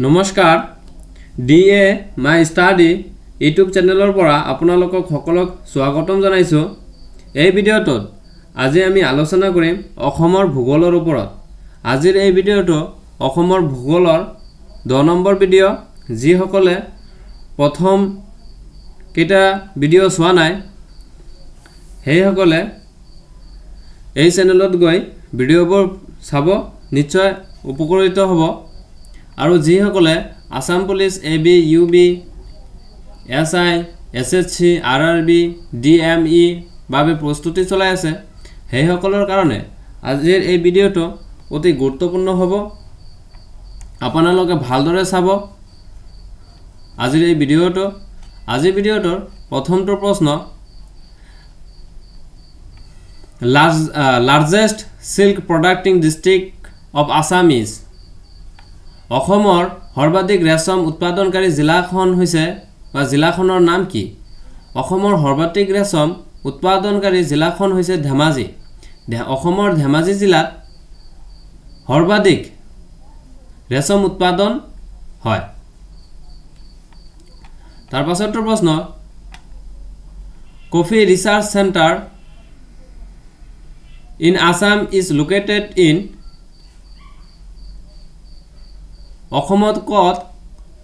নমস্কাৰ DA মাই study YouTube চেনেলৰ পৰা আপোনালোকক সকলক স্বাগতম জনাইছো। এই ভিডিঅ'টোত আজি আমি আলোচনা কৰিম অসমৰ ভূগোলৰ ওপৰত। আজিৰ এই ভিডিঅ'টো অসমৰ ভূগোলৰ 10 নম্বৰ ভিডিঅ'। যিসকলে প্ৰথম কেইটা ভিডিঅ' চোৱা নাই সেইসকলে এই চেনেলত গৈ ভিডিঅ'বোৰ চাব, নিশ্চয় উপকৃত হ'ব। আৰু যিসকলে Assam police AB UB SI SSC RRB DME বাবে প্ৰস্তুতি চলাই আছে সেইসকলৰ কাৰণে আজিৰ এই ভিডিঅ'টো অতি গুৰুত্বপূৰ্ণ হ'ব। আপোনালোকে ভালদৰে চাব আজিৰ এই ভিডিঅ'টো। আজিৰ ভিডিঅ'টোৰ প্ৰথমটো প্ৰশ্ন, largest silk producing district of Assam is. অসমৰ সৰ্বাধিক ৰেশম উৎপাদনকাৰী জিলাখন হৈছে বা জিলাখনৰ নাম কি? অসমৰ সৰ্বাধিক ৰেশম উৎপাদনকাৰী জিলাখন হৈছে ধেমাজি। অসমৰ ধেমাজি জিলাত সৰ্বাধিক ৰেশম উৎপাদন হয়। তাৰ পাছৰটো প্ৰশ্ন, coffee research centre in Assam is located in. অসমত ক'ত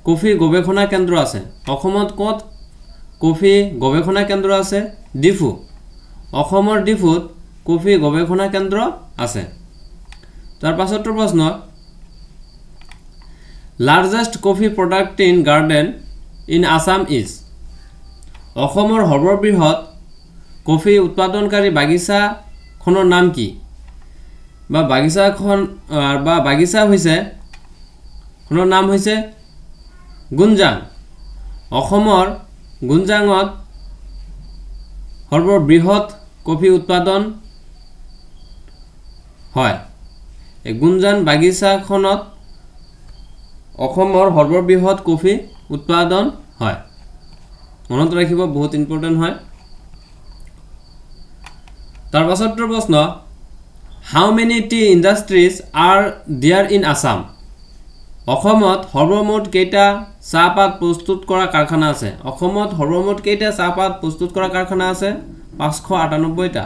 কফি গৱেষণা কেন্দ্ৰ আছে? অসমত ক'ত কফি গৱেষণা কেন্দ্ৰ আছে? ডিফু। অসমৰ ডিফুত কফি গৱেষণা কেন্দ্ৰ আছে। তাৰ পাছৰটো প্ৰশ্ন, largest coffee producing garden in Assam is. অসমৰ সৰ্ববৃহৎ কফি উৎপাদনকাৰী বাগিচাখনৰ নাম কি? বা বাগিচা হৈছে খনৰ নাম হৈছে গুঞ্জাং। অসমৰ গুঞ্জাঙত সৰ্ববৃহৎ কফি উৎপাদন হয়। এই গুঞ্জাং বাগিচাখনত অসমৰ সৰ্ববৃহৎ কফি উৎপাদন হয়। মনত ৰাখিব, বহুত ইম্পৰ্টেণ্ট হয়। তাৰ পাছৰটো প্ৰশ্ন, how many tea industries are there in Assam. অসমত সৰ্বমুঠ কেইটা চাহপাত প্ৰস্তুত কৰা কাৰখানা আছে? অসমত সৰ্বমুঠ কেইটা চাহপাত প্ৰস্তুত কৰা কাৰখানা আছে? 598টা।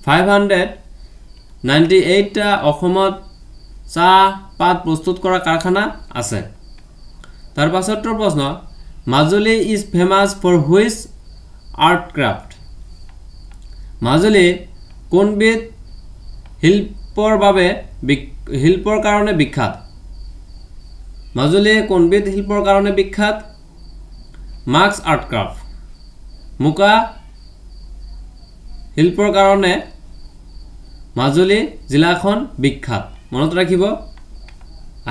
598টা অসমত চাহপাত প্ৰস্তুত কৰা কাৰখানা আছে। তাৰ পাছৰটো প্ৰশ্ন, Majuli is famous for which art craft. Majuli কোনবিধ শিল্পৰ কাৰণে বিখ্যাত? মাজুলী কোনবিধ শিল্পৰ কাৰণে বিখ্যাত? Mask art craft. মুকা শিল্পৰ কাৰণে মাজুলী জিলাখন বিখ্যাত। মনত ৰাখিব,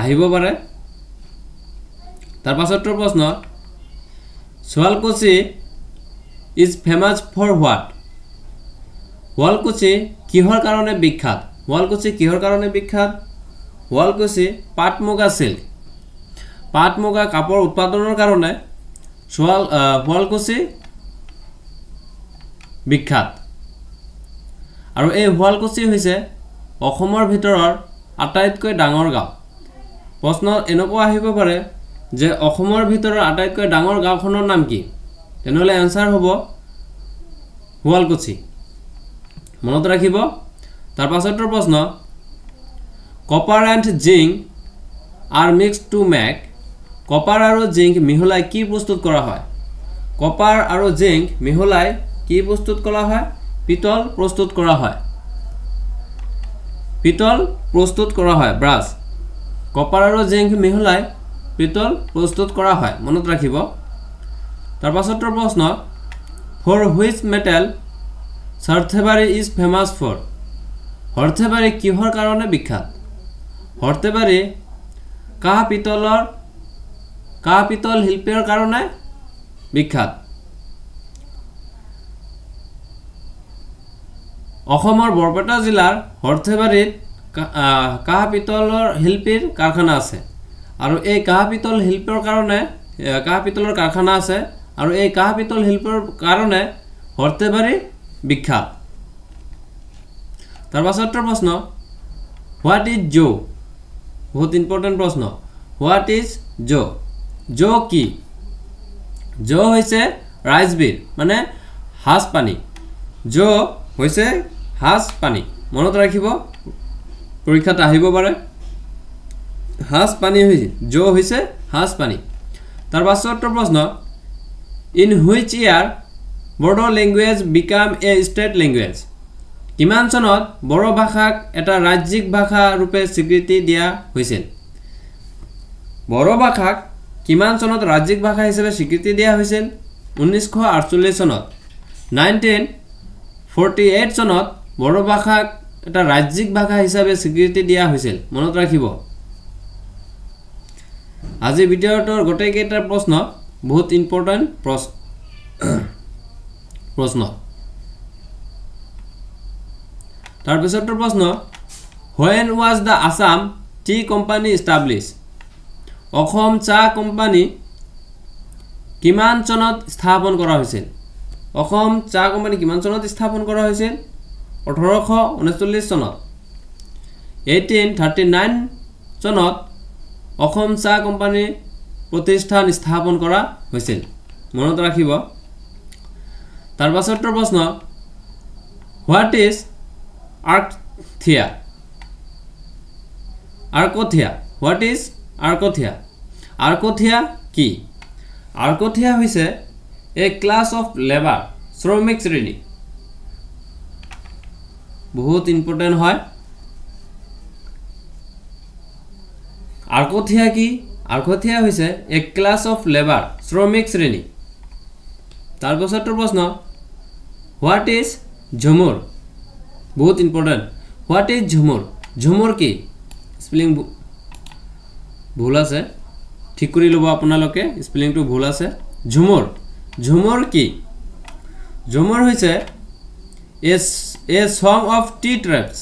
আহিব পাৰে। তাৰ পাছৰটো প্ৰশ্ন, Sualkuchi is famous for what. Sualkuchi কিহৰ কাৰণে বিখ্যাত? শুৱালকুছি কিহৰ কাৰণে বিখ্যাত? শুৱালকুছি পাট মুগা চিল্ক, পাট মুগা কাপোৰ উৎপাদনৰ কাৰণে শুৱালকুছি বিখ্যাত। আৰু এই শুৱালকুছি হৈছে অসমৰ ভিতৰৰ আটাইতকৈ ডাঙৰ গাঁও। প্ৰশ্ন এনেকুৱা আহিব পাৰে যে অসমৰ ভিতৰৰ আটাইতকৈ ডাঙৰ গাঁওখনৰ নাম কি? তেনেহ'লে এনচাৰ হ'ব শুৱালকুছি। মনত ৰাখিব। তাৰ পাছৰটো প্ৰশ্ন, copper and zinc R mixed to make. Copper আৰু জিংক মিহলাই কি প্ৰস্তুত কৰা হয়? কপাৰ আৰু জিংক মিহলাই কি প্ৰস্তুত কৰা হয়? পিতল প্ৰস্তুত কৰা হয়। পিতল প্ৰস্তুত কৰা হয়। ব্ৰাছ। কপাৰ আৰু জিংক মিহলাই পিতল প্ৰস্তুত কৰা হয়। মনত ৰাখিব। তাৰ পাছৰটো প্ৰশ্ন, for which metal Sarthebari is famous for. Sarthebari কিহৰ কাৰণে বিখ্যাত? সৰ্থেবাৰী কাঁহ পিতল শিল্পৰ কাৰণে বিখ্যাত। অসমৰ বৰপেটা জিলাৰ সৰ্থেবাৰীত কাঁহ পিতলৰ শিল্পীৰ কাৰখানা আছে। আৰু এই কাঁহ পিতলৰ কাৰখানা আছে আৰু এই কাঁহ পিতল শিল্পৰ কাৰণে সৰ্থেবাৰী বিখ্যাত। তাৰ পাছৰটো প্ৰশ্ন, হোৱাট ইজ জৌ। বহুত ইম্পৰ্টেণ্ট প্ৰশ্ন। হোৱাট ইজ জো জো কি জো হৈছে ৰাইচ বিন মানে হাঁস পানী জো হৈছে হাঁস পানী মনত ৰাখিব পৰীক্ষাত আহিব পাৰে হাঁস পানী হৈছে জো হৈছে হাঁস পানী তাৰ পাছৰ প্ৰশ্ন in which year Bodo language become a state language কিমান চনত বড়ো ভাষাক এটা ৰাজ্যিক ভাষা ৰূপে স্বীকৃতি দিয়া হৈছিল বড়ো ভাষাক কিমান চনত ৰাজ্যিক ভাষা হিচাপে স্বীকৃতি দিয়া হৈছিল 1948 চনত 1948 চনত বড়ো ভাষাক এটা ৰাজ্যিক ভাষা হিচাপে স্বীকৃতি দিয়া হৈছিল মনত ৰাখিব আজি ভিডিঅ'টোৰ গোটেইকেইটা প্ৰশ্ন বহুত ইম্পৰ্টেন্ট প্ৰশ্ন তাৰ পিছৰটো প্ৰশ্ন when was the Assam Tea Company established Assam চাহ কোম্পানী কিমান চনত স্থাপন কৰা হৈছিল অসম চাহ কোম্পানী কিমান চনত স্থাপন কৰা হৈছিল 1839 চনত 1839 চনত অসম চাহ কোম্পানী প্ৰতিষ্ঠান স্থাপন কৰা হৈছিল মনত ৰাখিব তাৰ পাছৰটো প্ৰশ্ন হোৱাট ইজ আৰ্কথিয়া আৰ্কথিয়া হোৱাট ইজ আৰ্কথিয়া আৰ্কথিয়া কি আৰ্কথিয়া হৈছে এ ক্লাছ অফ লেবাৰ শ্ৰমিক শ্ৰেণী বহুত ইম্পৰ্টেন্ট হয় আৰ্কথিয়া কি আৰ্কথিয়া হৈছে এ ক্লাছ অফ লেবাৰ শ্ৰমিক শ্ৰেণী তাৰ পাছৰটো প্ৰশ্ন হোৱাট ইজ ঝুমুৰ বহুত important what is Jhumur Jhumur কি স্পেলিং ভুল আছে ঠিক কৰি লব আপোনালোকে স্পেলিংটো ভুল আছে ঝুমুৰ ঝুমুৰ কি ঝুমুৰ হৈছে a song of T tribes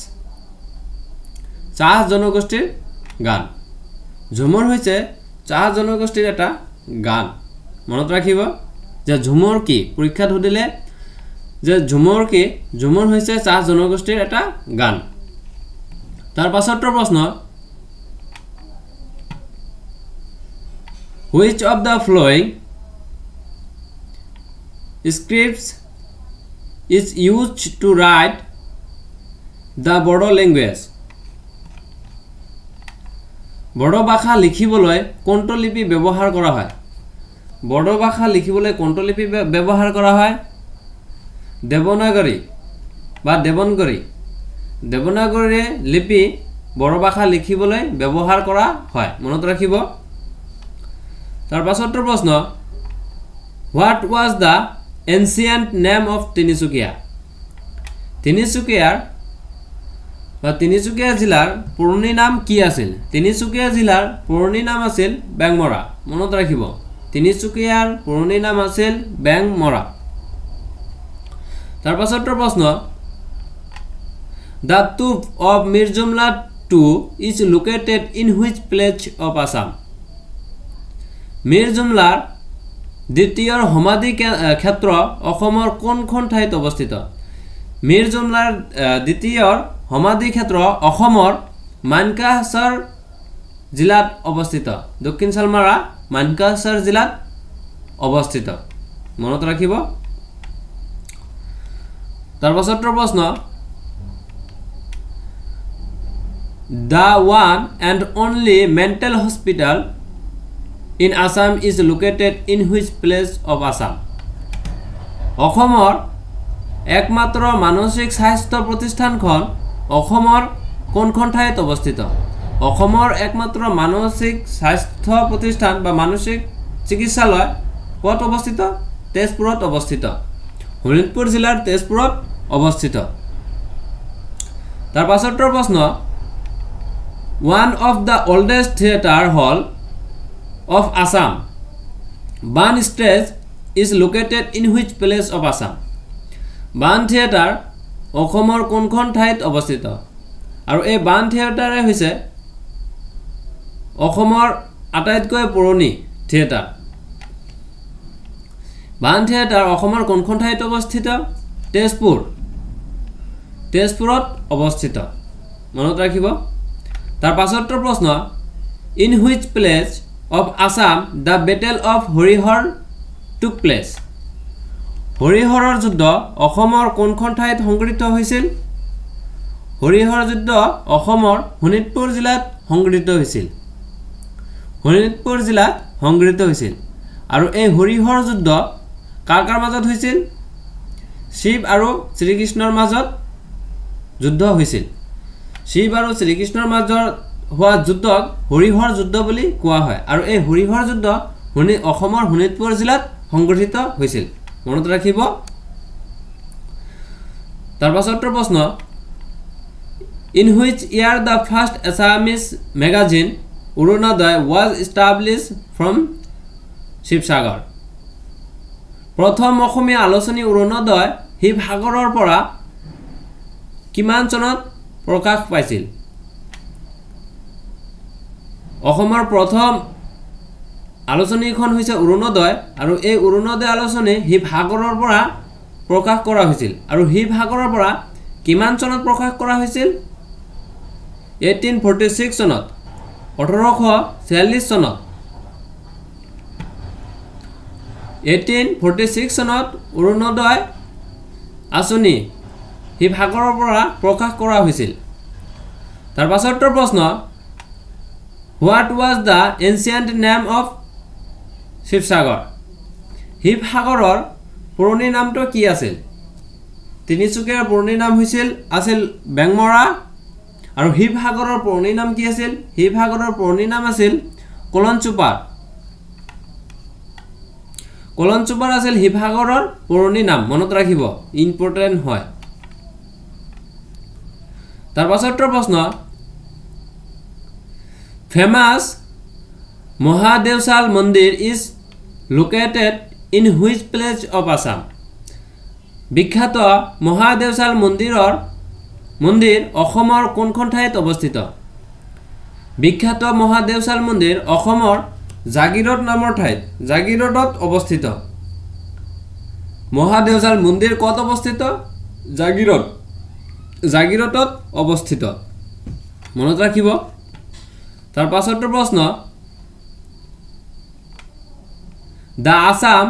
চাহ জনগোষ্ঠীৰ গান ঝুমুৰ হৈছে চাহ জনগোষ্ঠীৰ এটা গান মনত ৰাখিব যে ঝুমুৰ কি পৰীক্ষাত সুধিলে যে ঝুমুৰ কি ঝুমুৰ হৈছে চাহ জনগোষ্ঠীৰ এটা গান তাৰ পাছৰটো প্ৰশ্ন which of the following scripts is used to write the Bodo language Bodo ভাষা লিখিবলৈ কোনটো লিপি ব্যৱহাৰ কৰা হয় বড়ো ভাষা লিখিবলৈ কোনটো লিপি ব্যৱহাৰ কৰা হয় দেৱনাগৰী বা দেৱনাগৰী লিপি বড়ো ভাষা লিখিবলৈ ব্যৱহাৰ কৰা হয় মনত ৰাখিব তাৰ পাছৰটো প্ৰশ্ন what was the ancient name of Tinsukia তিনিচুকীয়াৰ বা তিনিচুকীয়া জিলাৰ পুৰণি নাম কি আছিল তিনিচুকীয়া জিলাৰ পুৰণি নাম আছিল বেংমৰা মনত ৰাখিব তিনিচুকীয়াৰ পুৰণি নাম আছিল বেংমৰা তাৰ পাছৰটো প্ৰশ্ন The tomb of Mir Jumla II is located in which place of Assam Mir Jumlar দ্বিতীয়ৰ সমাধি ক্ষেত্ৰ অসমৰ কোনখন ঠাইত অৱস্থিত Mir Jumlar দ্বিতীয়ৰ সমাধি ক্ষেত্ৰ অসমৰ মানকাছাৰ জিলাত অৱস্থিত দক্ষিণ চালমাৰা মানকাছাৰ জিলাত অৱস্থিত মনত ৰাখিব তাৰ পাছৰটো প্ৰশ্ন The one and only mental hospital in Assam is located in which place of Assam অসমৰ একমাত্ৰ মানসিক স্বাস্থ্য প্ৰতিষ্ঠানখন অসমৰ কোনখন ঠাইত অৱস্থিত অসমৰ একমাত্ৰ মানসিক স্বাস্থ্য প্ৰতিষ্ঠান বা মানসিক চিকিৎসালয় ক'ত অৱস্থিত তেজপুৰত অৱস্থিত শোণিতপুৰ জিলাৰ তেজপুৰত অৱস্থিত তাৰ পাছৰটো প্ৰশ্ন One of the oldest theatre hall of Assam Ban stage is located in which place of Assam Ban theatre অসমৰ কোনখন ঠাইত অৱস্থিত আৰু এই বান থিয়েটাৰ হৈছে অসমৰ আটাইতকৈ পুৰণি থিয়েটাৰ বান থিয়েটাৰ অসমৰ কোনখন ঠাইত অৱস্থিত তেজপুৰত অৱস্থিত মনত ৰাখিব তাৰ পাছৰটো প্ৰশ্ন in which place of Assam the Battle of Harihar took place? হৰিহৰৰ যুদ্ধ অসমৰ কোনখন ঠাইত সংঘটিত হৈছিল? হৰিহৰ যুদ্ধ অসমৰ শোণিতপুৰ জিলাত সংঘটিত হৈছিল। শোণিতপুৰ জিলাত সংঘটিত হৈছিল। আৰু এই হৰিহৰ যুদ্ধ কাৰ কাৰ মাজত হৈছিল? শিৱ আৰু শ্ৰীকৃষ্ণৰ মাজত যুদ্ধ হৈছিল। শিৱ আৰু শ্ৰীকৃষ্ণৰ মাজত হোৱা যুদ্ধক হৰিহৰ যুদ্ধ বুলি কোৱা হয়। আৰু এই হৰিহৰ যুদ্ধ অসমৰ শোণিতপুৰ জিলাত সংঘটিত হৈছিল। মনত ৰাখিব। তাৰ পাছৰ প্ৰশ্ন, in which year the first Assamese magazine Urunodoy was established from Shivsagar? প্ৰথম অসমীয়া আলোচনী অৰুণোদয় শিৱসাগৰৰ পৰা কিমান চনত প্ৰকাশ পাইছিল? অসমৰ প্ৰথম আলোচনীখন হৈছে অৰুণোদয় আৰু এই অৰুণোদয় আলোচনী শিৱসাগৰৰ পৰা প্ৰকাশ কৰা হৈছিল। আৰু শিৱসাগৰৰ পৰা কিমান চনত প্ৰকাশ কৰা হৈছিল? 1846 চনত, 1846 চনত। 1846 চনত অৰুণোদয় আঁচনি শিৱসাগৰৰ পৰা প্ৰকাশ কৰা হৈছিল। তাৰ পাছৰ প্ৰশ্ন, what was the ancient name of Sivasagar? শিৱসাগৰৰ পুৰণি নামটো কি আছিল? তিনিচুকীয়াৰ পুৰণি নাম আছিল বেংমৰা। আৰু শিৱসাগৰৰ পুৰণি নাম কি আছিল? শিৱসাগৰৰ পুৰণি নাম আছিল কলঞ্চুপাৰ। কলঞ্চুপাৰ আছিল শিৱসাগৰৰ পুৰণি নাম। মনত ৰাখিব, ইম্পৰ্টেণ্ট হয়। তাৰ পাছৰ প্ৰশ্ন, ফেমাছ মহাদেওচাল মন্দিৰ is located in which place of Assam? বিখ্যাত মহাদেওচাল মন্দিৰ অসমৰ কোনখন ঠাইত অৱস্থিত? বিখ্যাত মহাদেওচাল মন্দিৰ অসমৰ জাগিৰোড নামৰ ঠাইত, জাগিৰোডত অৱস্থিত। মহাদেওচাল মন্দিৰ ক'ত অৱস্থিত? জাগিৰোড, জাগিৰোডত অৱস্থিত। মনত ৰাখিব। তাৰ পাছৰ প্ৰশ্ন, the Assam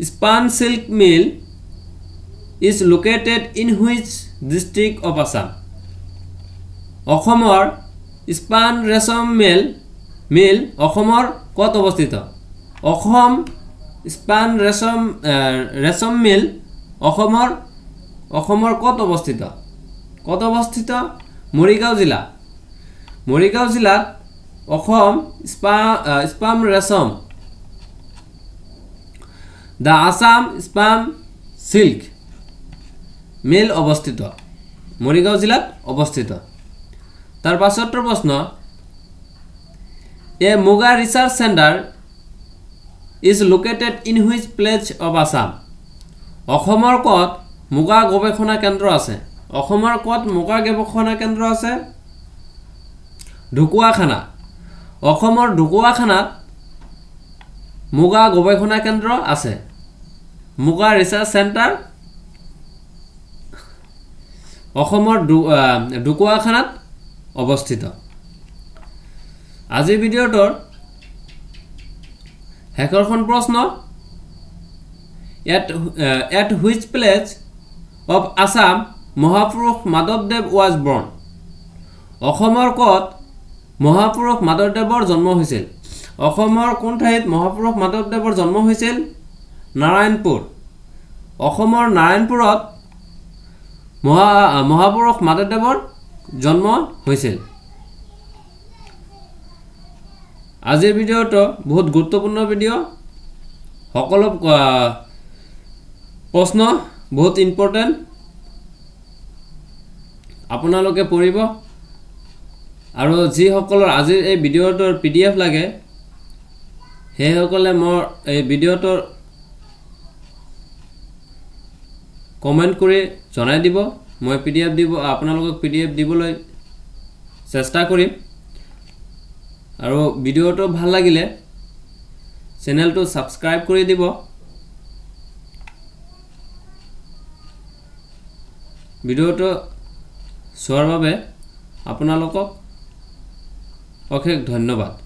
spun silk mill is located in which district of Assam? অসমৰ স্পান ৰেচম মিল অসমৰ ক'ত অৱস্থিত? অসম স্পান ৰেচম মিল অসমৰ ক'ত অৱস্থিত? ক'ত অৱস্থিত? মৰিগাঁও জিলা। মৰিগাঁও জিলাত অসম স্পাম ৰেচম দ্য আছাম স্পাম সিল্ক মিল অৱস্থিত, মৰিগাঁও জিলাত অৱস্থিত। তাৰ পাছৰ প্ৰশ্ন, এ মুগা research centre is located in which place of Assam? অসমৰ ক'ত মুগা গৱেষণা কেন্দ্ৰ আছে? অসমৰ ক'ত মুগা গৱেষণা কেন্দ্ৰ আছে? ঢকুৱাখানা। অসমৰ ঢকুৱাখানাত মুগা গৱেষণা কেন্দ্ৰ আছে। মুগা ৰিচাৰ্চ চেণ্টাৰ অসমৰ ঢকুৱাখানাত অৱস্থিত। আজিৰ ভিডিঅ'টোৰ শেষৰখন প্ৰশ্ন, at which place of Assam মহাপুৰুষ মাধৱদেৱ ৱাজ বৰ্ণ? অসমৰ ক'ত মহাপুৰুষ মাধৱদেৱৰ জন্ম হৈছিল? অসমৰ কোন ঠাইত মহাপুৰুষ মাধৱদেৱৰ জন্ম হৈছিল? নাৰায়ণপুৰ। অসমৰ নাৰায়ণপুৰত মহাপুৰুষ মাধৱদেৱৰ জন্ম হৈছিল। আজিৰ ভিডিঅ'টো বহুত গুৰুত্বপূৰ্ণ ভিডিঅ'। সকলো প্ৰশ্ন বহুত ইম্পৰ্টেণ্ট, আপোনালোকে পঢ়িব। আৰু যিসকলৰ আজিৰ এই ভিডিঅ'টোৰ PDF লাগে সেইসকলে মোৰ এই ভিডিঅ'টোৰ কমেণ্ট কৰি জনাই দিব। মই আপোনালোকক PDF দিবলৈ চেষ্টা কৰিম। আৰু ভিডিঅ'টো ভাল লাগিলে চেনেলটো ছাবস্ক্ৰাইব কৰি দিব। ভিডিঅ'টো চোৱাৰ বাবে আপোনালোকক অশেষ ধন্যবাদ।